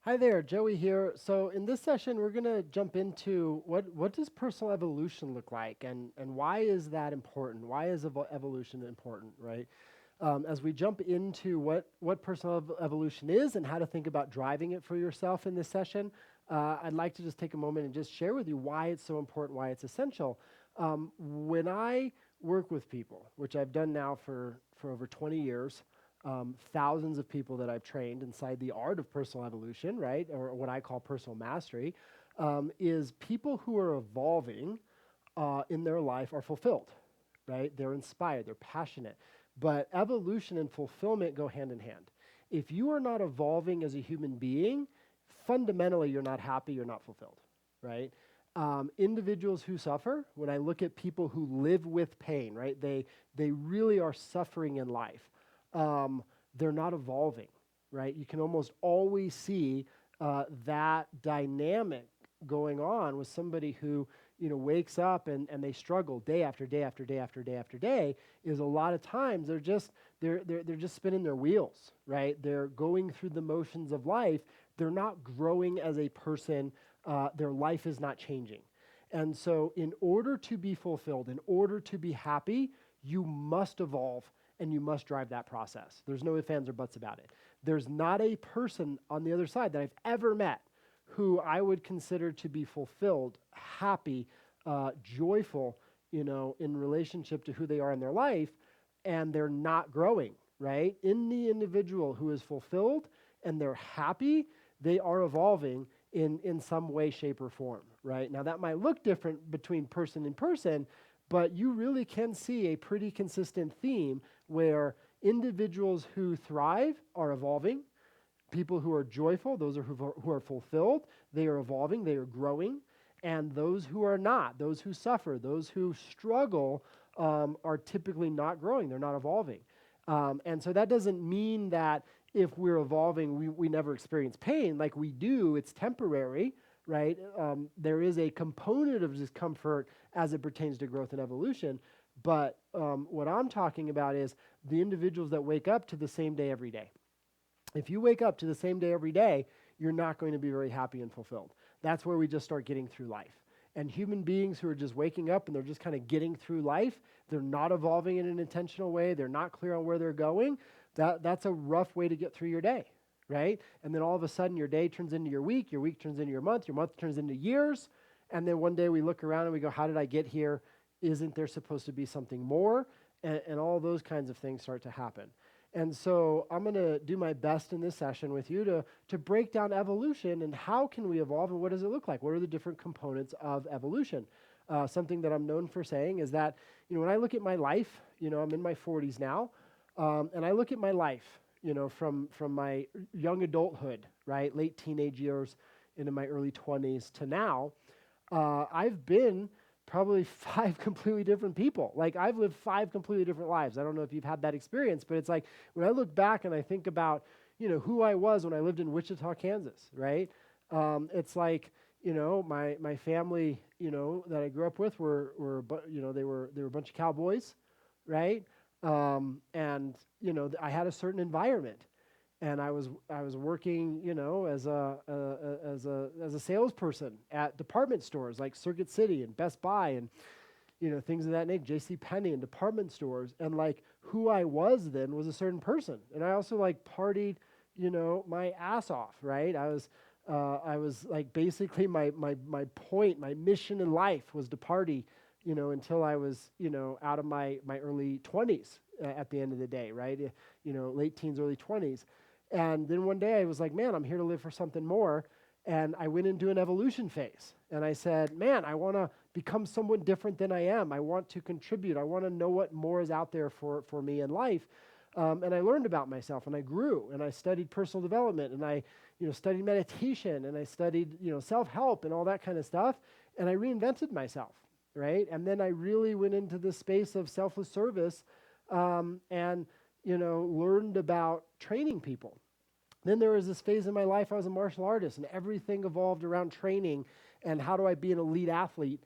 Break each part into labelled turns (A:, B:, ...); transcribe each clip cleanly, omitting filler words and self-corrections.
A: Hi there, Joey here. So in this session, we're going to jump into what does personal evolution look like, and why is that important? Why is evolution important, right? As we jump into what personal evolution is and how to think about driving it for yourself in this session, I'd like to just take a moment and just share with you why it's so important, why it's essential. When I work with people, which I've done now for over 20 years, thousands of people that I've trained inside the art of personal evolution, right, or what I call personal mastery, is people who are evolving in their life are fulfilled, right? They're inspired, they're passionate. But evolution and fulfillment go hand in hand. If you are not evolving as a human being, fundamentally you're not happy, you're not fulfilled, right? Individuals who suffer, when I look at people who live with pain, right, they really are suffering in life. Um, they're not evolving, right? You can almost always see that dynamic going on with somebody who wakes up and they struggle day after day after day after day after day. Is a lot of times they're just spinning their wheels, right? They're going through the motions of life. They're not growing as a person. Their life is not changing. And so in order to be fulfilled, in order to be happy, you must evolve and you must drive that process. There's no ifs, ands, or buts about it. There's not a person on the other side that I've ever met who I would consider to be fulfilled, happy, joyful, in relationship to who they are in their life, and they're not growing, right? In the individual who is fulfilled and they're happy, they are evolving in some way, shape, or form, right? Now, that might look different between person and person, but you really can see a pretty consistent theme where individuals who thrive are evolving. People who are joyful, those are who are fulfilled, they are evolving, they are growing. And those who are not, those who suffer, those who struggle, are typically not growing, they're not evolving. And so that doesn't mean that if we're evolving, we never experience pain. Like we do, it's temporary, right? There is a component of discomfort as it pertains to growth and evolution. But what I'm talking about is the individuals that wake up to the same day every day. If you wake up to the same day every day, you're not going to be very happy and fulfilled. That's where we just start getting through life. And human beings who are just waking up and they're just kind of getting through life, they're not evolving in an intentional way, they're not clear on where they're going, that's a rough way to get through your day, right? And then all of a sudden your day turns into your week turns into your month turns into years, and then one day we look around and we go, how did I get here? Isn't there supposed to be something more? And all those kinds of things start to happen. And so I'm going to do my best in this session with you to break down evolution and how can we evolve and what does it look like? What are the different components of evolution? Something that I'm known for saying is that, when I look at my life, I'm in my 40s now, and I look at my life, from my young adulthood, right, late teenage years into my early 20s to now, I've been probably five completely different people. Like I've lived five completely different lives. I don't know if you've had that experience, but it's like when I look back and I think about, who I was when I lived in Wichita, Kansas, right? It's like, my family, that I grew up with they were a bunch of cowboys, right? And I had a certain environment, and I was working, as a salesperson at department stores like Circuit City and Best Buy and things of that nature, J.C. Penney and department stores, and like who I was then was a certain person, and I also like partied, my ass off, right? I was like basically my point, my mission in life was to party, until I was out of my early 20s at the end of the day, right? Late teens, early 20s. And then one day I was like, man, I'm here to live for something more. And I went into an evolution phase. And I said, man, I want to become someone different than I am. I want to contribute. I want to know what more is out there for me in life. And I learned about myself and I grew and I studied personal development and I studied meditation and I studied self-help and all that kind of stuff. And I reinvented myself, right? And then I really went into the space of selfless service and learned about training people. Then there was this phase in my life, I was a martial artist, and everything evolved around training and how do I be an elite athlete.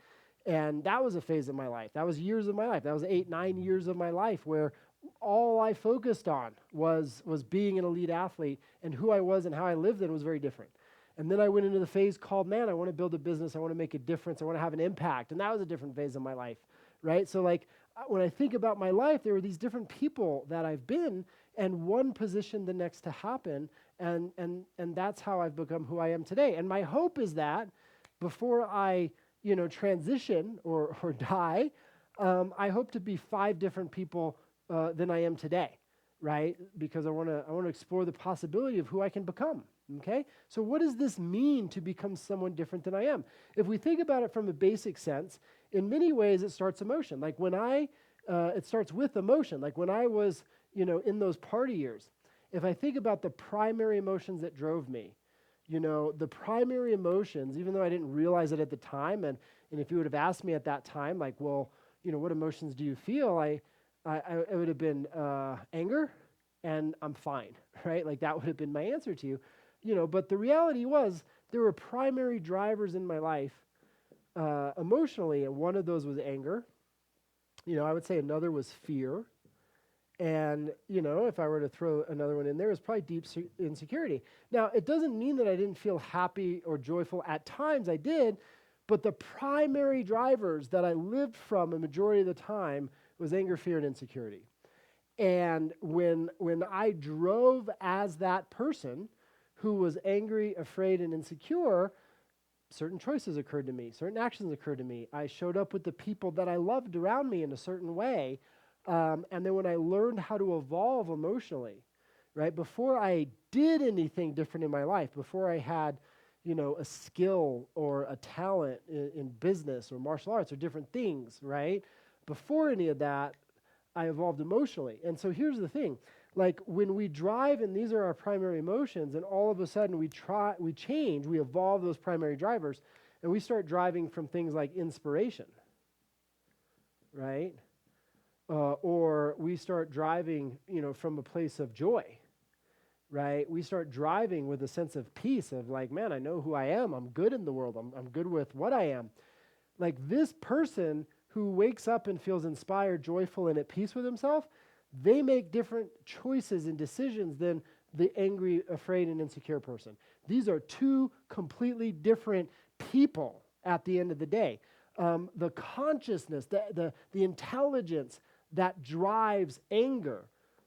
A: And that was a phase of my life. That was years of my life. That was 8, 9 years of my life where all I focused on was being an elite athlete, and who I was and how I lived then was very different. And then I went into the phase called, man, I want to build a business. I want to make a difference. I want to have an impact. And that was a different phase of my life, right? So like when I think about my life, there were these different people that I've been, and one positioned the next to happen. And that's how I've become who I am today. And my hope is that before I, transition or die, I hope to be 5 different people than I am today, right? Because I want to explore the possibility of who I can become. Okay? So what does this mean to become someone different than I am? If we think about it from a basic sense, in many ways it starts emotion. Like when it starts with emotion. Like when I was, in those party years, if I think about the primary emotions that drove me, the primary emotions, even though I didn't realize it at the time, and if you would have asked me at that time, like, well, what emotions do you feel? I would have been anger, and I'm fine, right? Like that would have been my answer to you. But the reality was there were primary drivers in my life emotionally, and one of those was anger. I would say another was fear. And, if I were to throw another one in there, it was probably deep insecurity. Now, it doesn't mean that I didn't feel happy or joyful. At times I did, but the primary drivers that I lived from a majority of the time was anger, fear, and insecurity. And when I drove as that person who was angry, afraid, and insecure, certain choices occurred to me, certain actions occurred to me. I showed up with the people that I loved around me in a certain way. And then when I learned how to evolve emotionally, right, before I did anything different in my life, before I had, a skill or a talent in business or martial arts or different things, right, before any of that, I evolved emotionally. And so here's the thing. Like when we drive and these are our primary emotions and all of a sudden we change, we evolve those primary drivers and we start driving from things like inspiration, right? Or we start driving, from a place of joy, right? We start driving with a sense of peace of like, man, I know who I am. I'm good in the world. I'm good with what I am. Like this person who wakes up and feels inspired, joyful, and at peace with himself, they make different choices and decisions than the angry, afraid, and insecure person. These are 2 completely different people at the end of the day. The consciousness, the intelligence that drives anger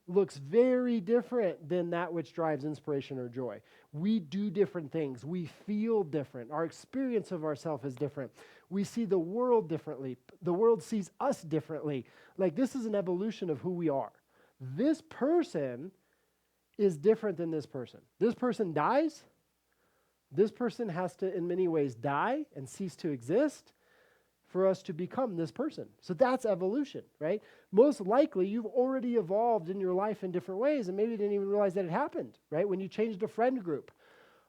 A: looks very different than that which drives inspiration or joy. We do different things. We feel different. Our experience of ourselves is different. We see the world differently. The world sees us differently. Like this is an evolution of who we are. This person is different than this person. This person dies. This person has to, in many ways, die and cease to exist for us to become this person. So that's evolution, right? Most likely you've already evolved in your life in different ways and maybe you didn't even realize that it happened, right? When you changed a friend group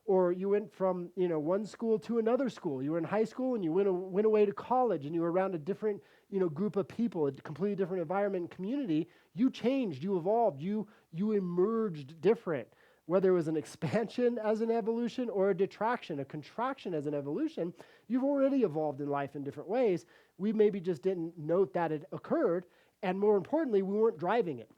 A: or you went from, one school to another school. You were in high school and you went away to college and you were around a different, group of people, a completely different environment and community. You changed, you evolved, you emerged different. Whether it was an expansion as an evolution or a detraction, a contraction as an evolution, you've already evolved in life in different ways. We maybe just didn't note that it occurred, and more importantly, we weren't driving it,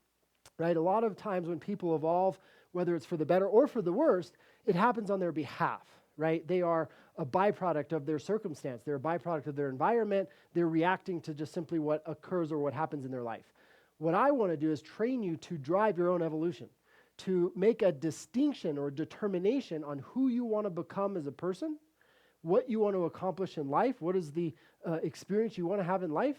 A: right? A lot of times when people evolve, whether it's for the better or for the worst, it happens on their behalf, right? They are a byproduct of their circumstance. They're a byproduct of their environment. They're reacting to just simply what occurs or what happens in their life. What I want to do is train you to drive your own evolution, to make a distinction or determination on who you want to become as a person, what you want to accomplish in life, what is the experience you want to have in life,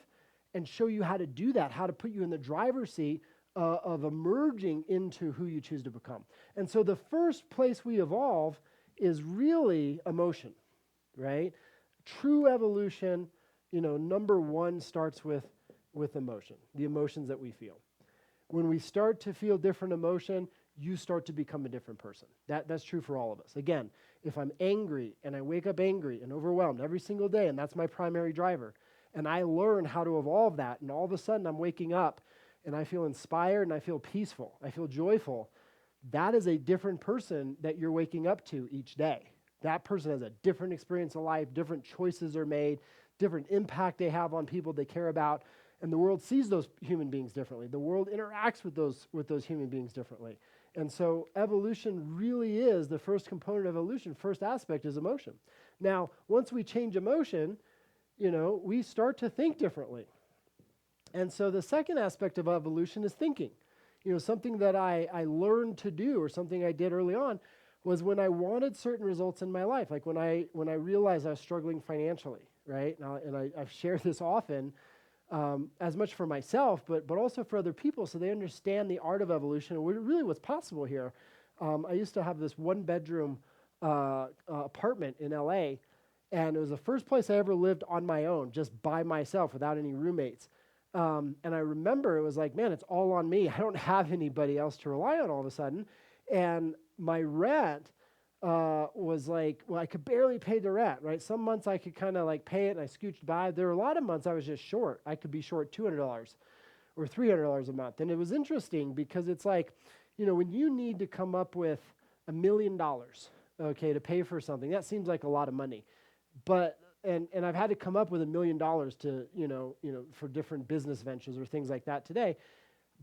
A: and show you how to do that, how to put you in the driver's seat of emerging into who you choose to become. And so the first place we evolve is really emotion, right? True evolution, number 1 starts with emotion, the emotions that we feel. When we start to feel different emotion, you start to become a different person. That's true for all of us. Again, if I'm angry and I wake up angry and overwhelmed every single day, and that's my primary driver, and I learn how to evolve that, and all of a sudden I'm waking up and I feel inspired and I feel peaceful, I feel joyful, that is a different person that you're waking up to each day. That person has a different experience of life, different choices are made, different impact they have on people they care about. And the world sees those human beings differently. The world interacts with those human beings differently. And so evolution really is the first component of evolution. First aspect is emotion. Now, once we change emotion, we start to think differently. And so the second aspect of evolution is thinking. Something that I learned to do, or something I did early on, was when I wanted certain results in my life, like when I realized I was struggling financially, right? I've shared this often, as much for myself, but also for other people, so they understand the art of evolution and really what's possible here. I used to have this one-bedroom apartment in LA, and it was the first place I ever lived on my own, just by myself, without any roommates. And I remember it was like, man, it's all on me. I don't have anybody else to rely on all of a sudden. And my rent was like, well, I could barely pay the rent, right? Some months I could kind of like pay it and I scooched by. There were a lot of months I was just short. I could be short $200 or $300 a month. And it was interesting because it's like, when you need to come up with $1 million, okay, to pay for something, that seems like a lot of money. But and I've had to come up with $1 million to, for different business ventures or things like that today.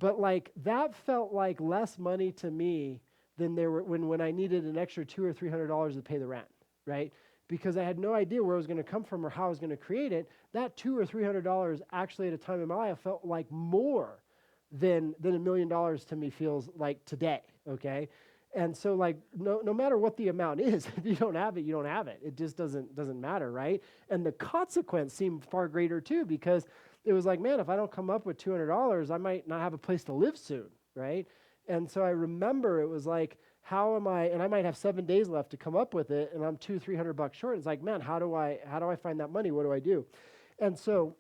A: But like that felt like less money to me than there were when I needed an extra $200 or $300 to pay the rent, right? Because I had no idea where it was going to come from or how I was going to create it. That $200 or $300 actually at a time in my life felt like more than $1 million to me feels like today, okay? And so like no matter what the amount is, if you don't have it, you don't have it. It just doesn't matter, right? And the consequence seemed far greater too, because it was like, man, if I don't come up with $200, I might not have a place to live soon, right? And so I remember it was like, how am I, and I might have 7 days left to come up with it, and I'm $200-300 short. It's like, man, how do I find that money? What do I do? And so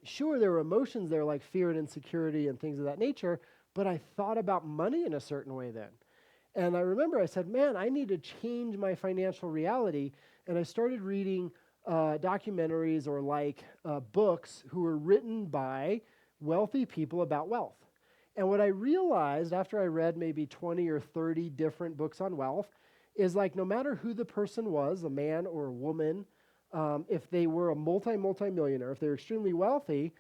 A: sure, there were emotions there like fear and insecurity and things of that nature, but I thought about money in a certain way then. And I remember I said, man, I need to change my financial reality. And I started reading documentaries or books who were written by wealthy people about wealth. And what I realized after I read maybe 20 or 30 different books on wealth is like no matter who the person was, a man or a woman, if they were a multi-millionaire, if they were extremely wealthy,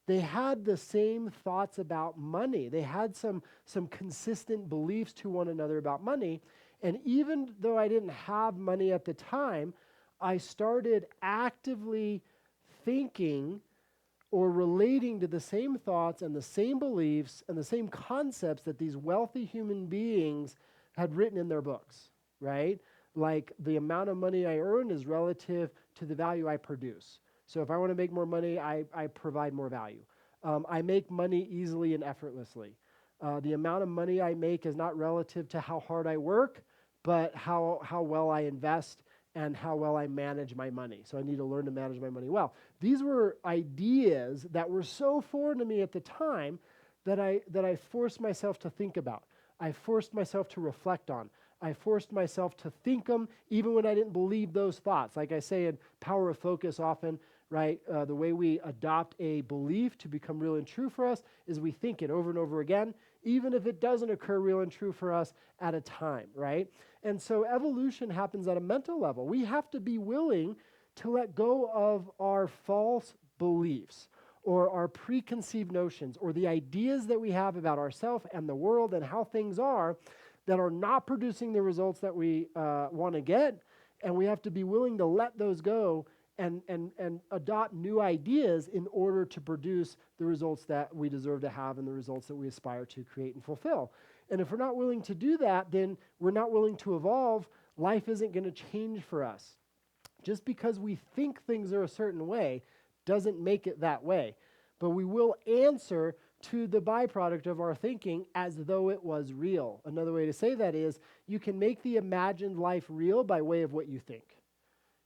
A: they had the same thoughts about money. They had some consistent beliefs to one another about money. And even though I didn't have money at the time, I started actively thinking or relating to the same thoughts and the same beliefs and the same concepts that these wealthy human beings had written in their books, right? Like the amount of money I earn is relative to the value I produce. So if I want to make more money, I provide more value. I make money easily and effortlessly. The amount of money I make is not relative to how hard I work, but how well I invest and how well I manage my money. So I need to learn to manage my money well. These were ideas that were so foreign to me at the time that I forced myself to think about. I forced myself to reflect on. I forced myself to think them even when I didn't believe those thoughts. Like I say in Power of Focus often, right? The way we adopt a belief to become real and true for us is we think it over and over again, even if it doesn't occur real and true for us at a time, right? And so evolution happens at a mental level. We have to be willing to let go of our false beliefs or our preconceived notions or the ideas that we have about ourselves and the world and how things are that are not producing the results that we want to get. And we have to be willing to let those go and adopt new ideas in order to produce the results that we deserve to have and the results that we aspire to create and fulfill. And if we're not willing to do that, then we're not willing to evolve. Life isn't going to change for us. Just because we think things are a certain way doesn't make it that way. But we will answer to the byproduct of our thinking as though it was real. Another way to say that is you can make the imagined life real by way of what you think.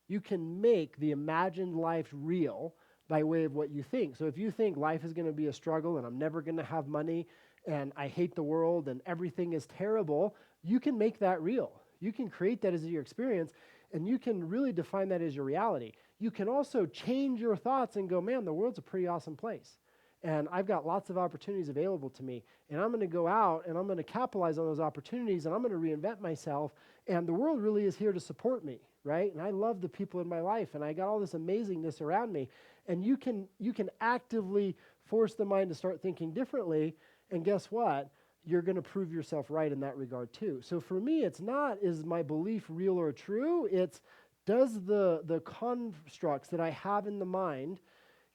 A: You can make the imagined life real by way of what you think. So if you think life is going to be a struggle and I'm never going to have money and I hate the world and everything is terrible, you can make that real. You can create that as your experience and you can really define that as your reality. You can also change your thoughts and go, man, the world's a pretty awesome place. And I've got lots of opportunities available to me. And I'm going to go out and I'm going to capitalize on those opportunities and I'm going to reinvent myself. And the world really is here to support me, right? And I love the people in my life and I got all this amazingness around me. And you can actively force the mind to start thinking differently, and guess what? You're going to prove yourself right in that regard too. So for me, it's not, is my belief real or true? It's, does the constructs that I have in the mind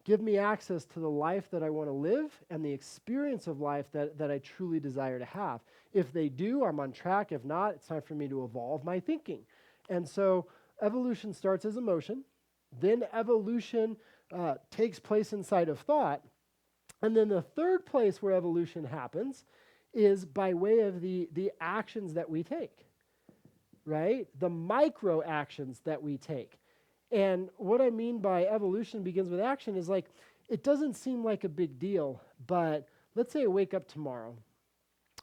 A: give me access to the life that I want to live and the experience of life that I truly desire to have? If they do, I'm on track. If not, it's time for me to evolve my thinking. And so evolution starts as emotion, then evolution takes place inside of thought, and then the third place where evolution happens is by way of the actions that we take, right? The micro actions that we take. And what I mean by evolution begins with action is like, it doesn't seem like a big deal, but let's say I wake up tomorrow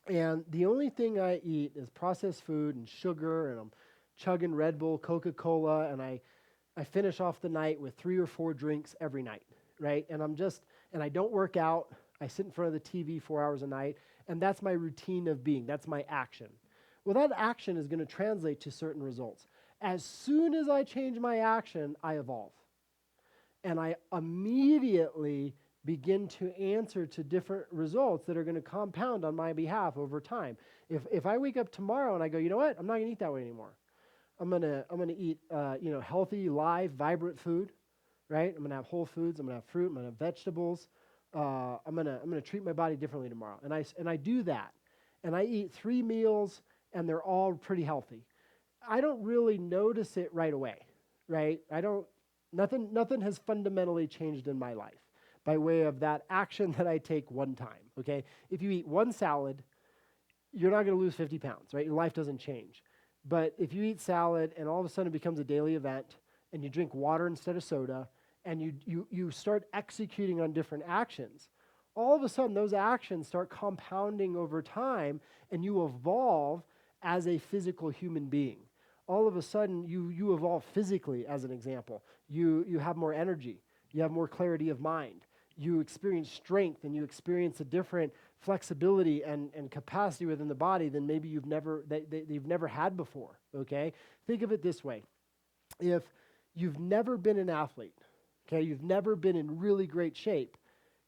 A: and the only thing I eat is processed food and sugar, and I'm chugging Red Bull, Coca-Cola, and I finish off the night with 3 or 4 drinks every night, right? And I don't work out. I sit in front of the TV 4 hours a night, and that's my routine of being. That's my action. Well, that action is going to translate to certain results. As soon as I change my action, I evolve. And I immediately begin to answer to different results that are going to compound on my behalf over time. If I wake up tomorrow and I go, you know what, I'm not going to eat that way anymore. I'm gonna eat healthy, live, vibrant food, right? I'm gonna have whole foods. I'm gonna have fruit. I'm gonna have vegetables. I'm gonna treat my body differently tomorrow. And I do that, and I eat 3 meals, and they're all pretty healthy. I don't really notice it right away, right? Nothing has fundamentally changed in my life by way of that action that I take one time. Okay, if you eat 1 salad, you're not gonna lose 50 pounds, right? Your life doesn't change. But if you eat salad and all of a sudden it becomes a daily event, and you drink water instead of soda, and you start executing on different actions, all of a sudden those actions start compounding over time, and you evolve as a physical human being. All of a sudden you evolve physically, as an example. You have more energy. You have more clarity of mind. You experience strength, and you experience a different flexibility and capacity within the body than maybe you've never had before, okay? Think of it this way. If you've never been an athlete, okay, you've never been in really great shape,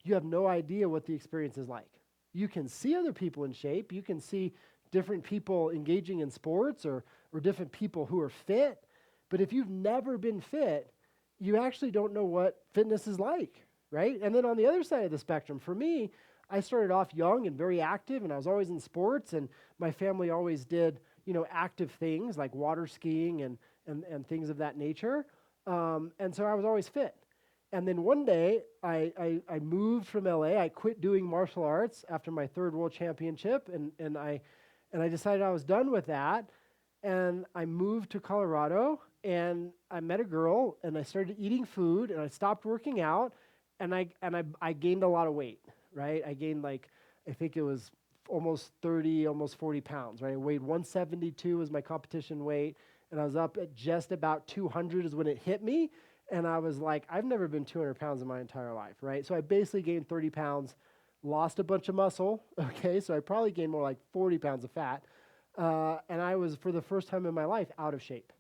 A: you have no idea what the experience is like. You can see other people in shape. You can see different people engaging in sports or different people who are fit. But if you've never been fit, you actually don't know what fitness is like, right? And then on the other side of the spectrum, for me, I started off young and very active, and I was always in sports, and my family always did, active things like water skiing and things of that nature. And so I was always fit. And then one day, I moved from LA. I quit doing martial arts after my 3rd world championship, and I decided I was done with that. And I moved to Colorado, and I met a girl, and I started eating food, and I stopped working out, and I gained a lot of weight, right? I gained I think it was almost 30, almost 40 pounds, right? I weighed 172 was my competition weight, and I was up at just about 200 is when it hit me, and I was like, I've never been 200 pounds in my entire life, right? So I basically gained 30 pounds, lost a bunch of muscle, okay? So I probably gained more like 40 pounds of fat, and I was, for the first time in my life, out of shape.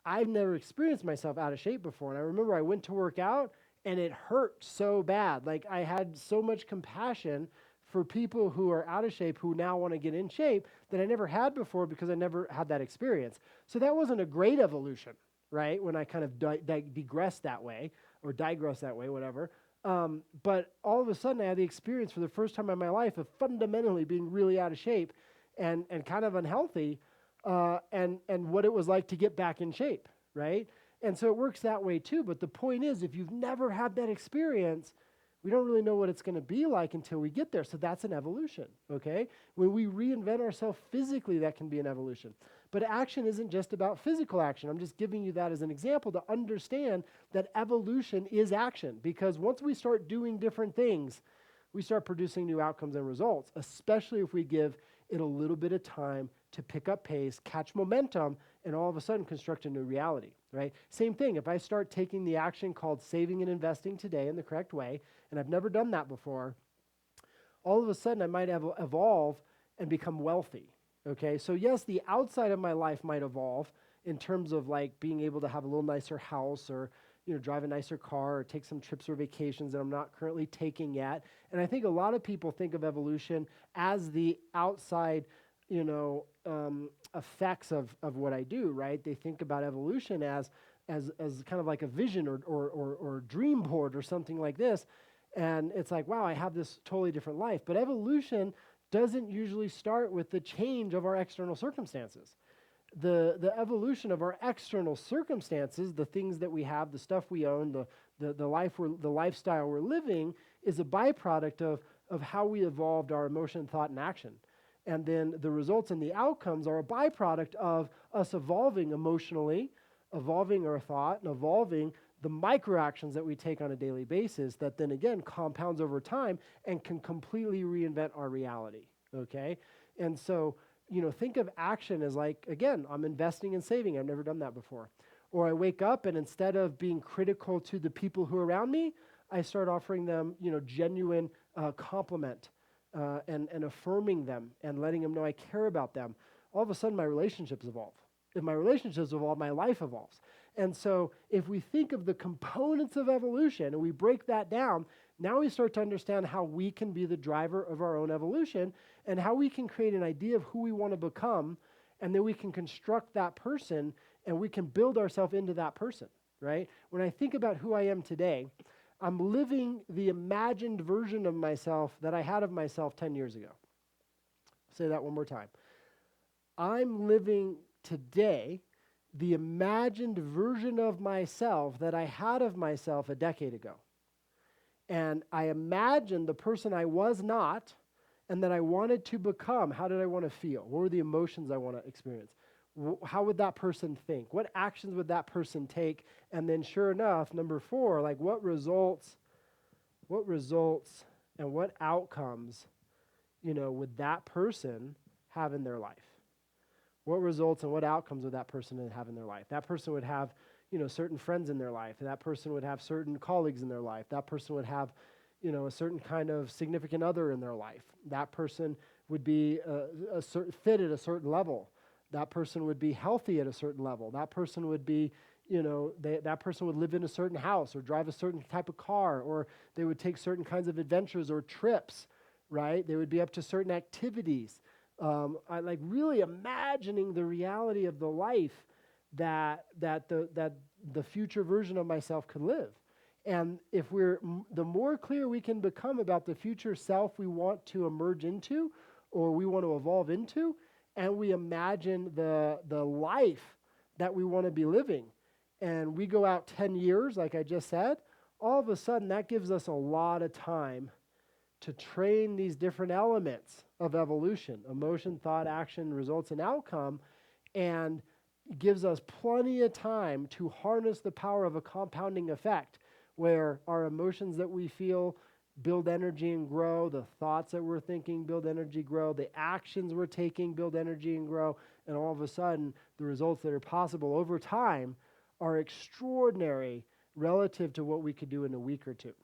A: I've never experienced myself out of shape before, and I remember I went to work out, and it hurt so bad. Like, I had so much compassion for people who are out of shape who now want to get in shape that I never had before because I never had that experience. So that wasn't a great evolution, right? When I kind of digressed that way, or digress that way, whatever. But all of a sudden I had the experience for the first time in my life of fundamentally being really out of shape and kind of unhealthy, and what it was like to get back in shape, right? And so it works that way too. But the point is, if you've never had that experience, we don't really know what it's going to be like until we get there. So that's an evolution, okay? When we reinvent ourselves physically, that can be an evolution. But action isn't just about physical action. I'm just giving you that as an example to understand that evolution is action. Because once we start doing different things, we start producing new outcomes and results, especially if we give it a little bit of time to pick up pace, catch momentum, and all of a sudden construct a new reality, right? Same thing, if I start taking the action called saving and investing today in the correct way, and I've never done that before, all of a sudden I might evolve and become wealthy, okay? So yes, the outside of my life might evolve in terms of like being able to have a little nicer house or, drive a nicer car or take some trips or vacations that I'm not currently taking yet. And I think a lot of people think of evolution as the outside, effects of what I do, right? They think about evolution as kind of like a vision or dream board or something like this. And it's like, wow, I have this totally different life. But evolution doesn't usually start with the change of our external circumstances. The evolution of our external circumstances, the things that we have, the stuff we own, the lifestyle we're living, is a byproduct of how we evolved our emotion, thought, and action. And then the results and the outcomes are a byproduct of us evolving emotionally, evolving our thought, and evolving the micro actions that we take on a daily basis that then again compounds over time and can completely reinvent our reality, okay? And so, think of action as like, again, I'm investing and saving. I've never done that before. Or I wake up and instead of being critical to the people who are around me, I start offering them, genuine compliment and affirming them and letting them know I care about them. All of a sudden, my relationships evolve. If my relationships evolve, my life evolves. And so if we think of the components of evolution and we break that down, now we start to understand how we can be the driver of our own evolution and how we can create an idea of who we want to become, and then we can construct that person and we can build ourselves into that person, right? When I think about who I am today, I'm living the imagined version of myself that I had of myself 10 years ago. I'll say that one more time. I'm living today the imagined version of myself that I had of myself a decade ago. And I imagined the person I was not and that I wanted to become. How did I want to feel? What were the emotions I want to experience? How would that person think? What actions would that person take? And then sure enough, number 4, like what results and what outcomes, would that person have in their life? What results and what outcomes would that person have in their life? That person would have, certain friends in their life. That person would have certain colleagues in their life. That person would have, a certain kind of significant other in their life. That person would be fit at a certain level. That person would be healthy at a certain level. That person would be, that person would live in a certain house or drive a certain type of car, or they would take certain kinds of adventures or trips, right? They would be up to certain activities. I like really imagining the reality of the life that the future version of myself could live. And if the more clear we can become about the future self we want to emerge into or we want to evolve into, and we imagine the life that we want to be living, and we go out 10 years, like I just said, all of a sudden that gives us a lot of time to train these different elements of evolution, emotion, thought, action, results, and outcome, and gives us plenty of time to harness the power of a compounding effect where our emotions that we feel build energy and grow, the thoughts that we're thinking build energy, grow, the actions we're taking build energy and grow, and all of a sudden the results that are possible over time are extraordinary relative to what we could do in a week or two,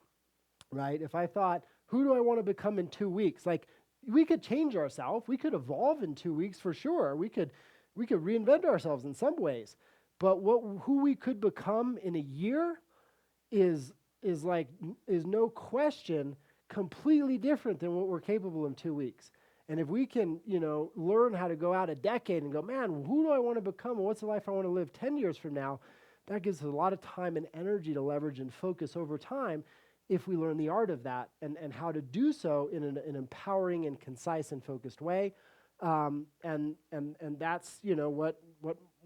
A: right? If I thought, who do I want to become in 2 weeks? Like, we could change ourselves. We could evolve in 2 weeks for sure. We could reinvent ourselves in some ways. But who we could become in a year is no question completely different than what we're capable in 2 weeks. And if we can, learn how to go out a decade and go, man, who do I want to become and what's the life I want to live 10 years from now, that gives us a lot of time and energy to leverage and focus over time if we learn the art of that and how to do so in an empowering and concise and focused way. And that's,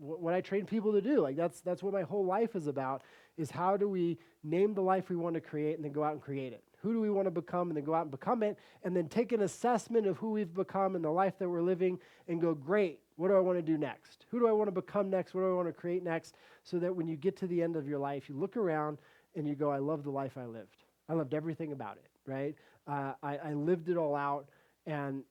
A: what I train people to do. Like that's what my whole life is about, is how do we name the life we want to create and then go out and create it? Who do we want to become and then go out and become it? And then take an assessment of who we've become and the life that we're living and go, great, what do I want to do next? Who do I want to become next? What do I want to create next? So that when you get to the end of your life, you look around and you go, I love the life I lived. I loved everything about it, right? I lived it all out and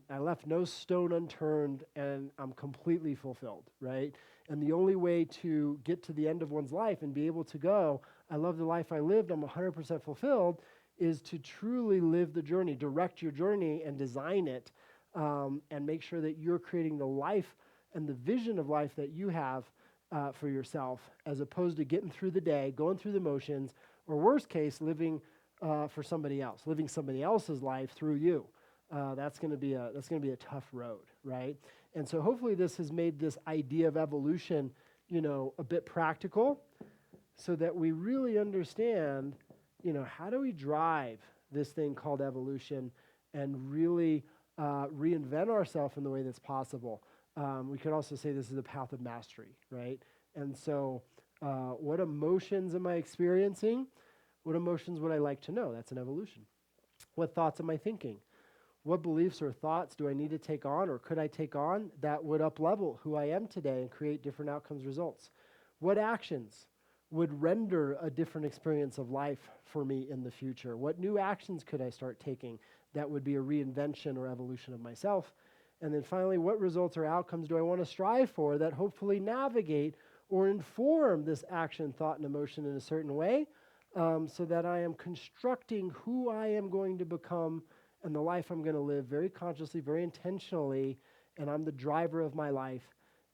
A: I left no stone unturned, and I'm completely fulfilled, right? And the only way to get to the end of one's life and be able to go, I love the life I lived, I'm 100% fulfilled, is to truly live the journey, direct your journey and design it, and make sure that you're creating the life and the vision of life that you have for yourself, as opposed to getting through the day, going through the motions, or worst case, living for somebody else, living somebody else's life through you. That's going to be a tough road, right? And so hopefully this has made this idea of evolution, a bit practical, so that we really understand, how do we drive this thing called evolution and really reinvent ourselves in the way that's possible. We could also say this is a path of mastery, right? And so what emotions am I experiencing? What emotions would I like to know? That's an evolution. What thoughts am I thinking? What beliefs or thoughts do I need to take on, or could I take on, that would up-level who I am today and create different outcomes, results? What actions would render a different experience of life for me in the future? What new actions could I start taking that would be a reinvention or evolution of myself? And then finally, what results or outcomes do I want to strive for that hopefully navigate or inform this action, thought, and emotion in a certain way, so that I am constructing who I am going to become and the life I'm going to live very consciously, very intentionally, and I'm the driver of my life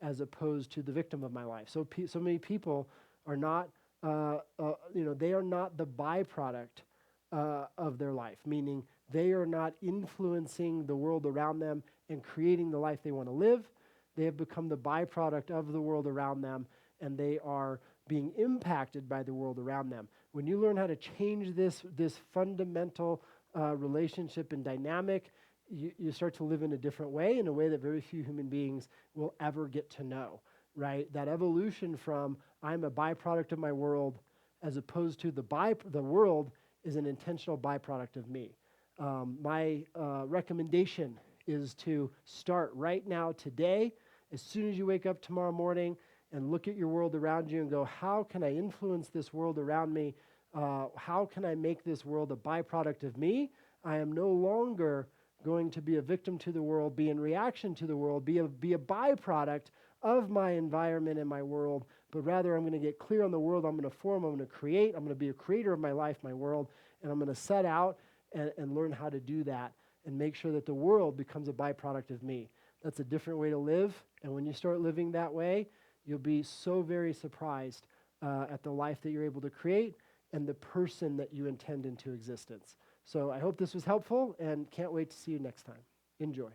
A: as opposed to the victim of my life. So many people are not, they are not the byproduct of their life, meaning they are not influencing the world around them and creating the life they want to live. They have become the byproduct of the world around them, and they are being impacted by the world around them. When you learn how to change this fundamental relationship and dynamic, you start to live in a different way, in a way that very few human beings will ever get to know, right? That evolution from I'm a byproduct of my world as opposed to the world is an intentional byproduct of me. My recommendation is to start right now, today, as soon as you wake up tomorrow morning, and look at your world around you and go, how can I influence this world around me? How can I make this world a byproduct of me? I am no longer going to be a victim to the world, be in reaction to the world, be a byproduct of my environment and my world, but rather I'm going to get clear on the world I'm going to form, I'm going to create, I'm going to be a creator of my life, my world, and I'm going to set out and learn how to do that and make sure that the world becomes a byproduct of me. That's a different way to live, and when you start living that way, you'll be so very surprised at the life that you're able to create and the person that you intend into existence. So I hope this was helpful and can't wait to see you next time. Enjoy.